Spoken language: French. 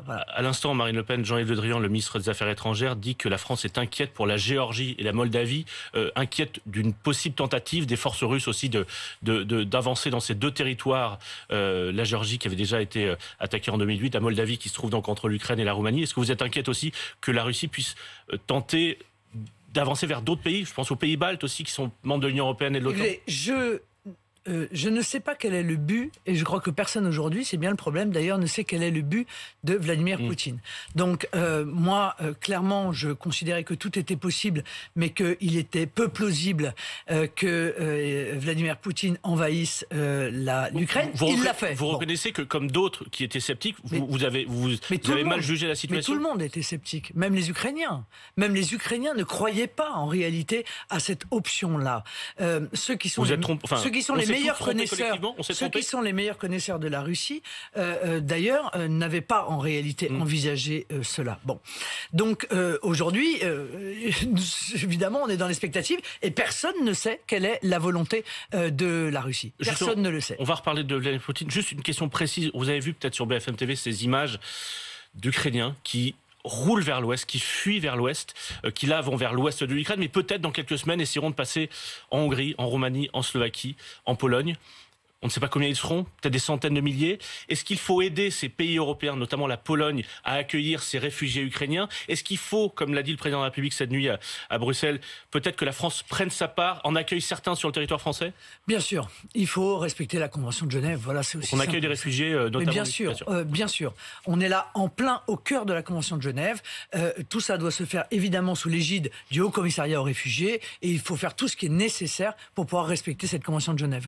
Voilà. À l'instant, Marine Le Pen, Jean-Yves Le Drian, le ministre des Affaires étrangères, dit que la France est inquiète pour la Géorgie et la Moldavie, inquiète d'une possible tentative des forces russes aussi d'avancer dans ces deux territoires. La Géorgie qui avait déjà été attaquée en 2008, la Moldavie qui se trouve donc entre l'Ukraine et la Roumanie. Est-ce que vous êtes inquiète aussi que la Russie puisse tenter d'avancer vers d'autres pays? Je pense aux pays baltes aussi qui sont membres de l'Union européenne et de l'OTAN. Je ne sais pas quel est le but, et je crois que personne aujourd'hui, c'est bien le problème d'ailleurs, ne sait quel est le but de Vladimir Poutine. Donc moi, clairement, je considérais que tout était possible, mais qu'il était peu plausible que Vladimir Poutine envahisse l'Ukraine. Il l'a fait. Vous reconnaissez que, comme d'autres qui étaient sceptiques, vous avez mal jugé la situation? Mais tout le monde était sceptique, même les Ukrainiens. Même les Ukrainiens ne croyaient pas en réalité à cette option-là. Ceux qui sont les meilleurs connaisseurs de la Russie, d'ailleurs, n'avaient pas en réalité envisagé cela. Bon, donc aujourd'hui, évidemment, on est dans l'expectative et personne ne sait quelle est la volonté de la Russie. Personne ne le sait. On va reparler de Vladimir Poutine. Juste une question précise. Vous avez vu peut-être sur BFM TV ces images d'Ukrainiens qui roulent vers l'ouest, qui fuient vers l'ouest, qui là vont vers l'ouest de l'Ukraine, mais peut-être dans quelques semaines essaieront de passer en Hongrie, en Roumanie, en Slovaquie, en Pologne. On ne sait pas combien ils seront, peut-être des centaines de milliers. Est-ce qu'il faut aider ces pays européens, notamment la Pologne, à accueillir ces réfugiés ukrainiens? Est-ce qu'il faut, comme l'a dit le président de la République cette nuit à Bruxelles, peut-être que la France prenne sa part, en accueille certains sur le territoire français? Bien sûr, il faut respecter la Convention de Genève. Voilà, c'est aussi on accueille des réfugiés, notamment. Bien sûr. On est là en plein au cœur de la Convention de Genève. Tout ça doit se faire évidemment sous l'égide du Haut Commissariat aux réfugiés et il faut faire tout ce qui est nécessaire pour pouvoir respecter cette Convention de Genève.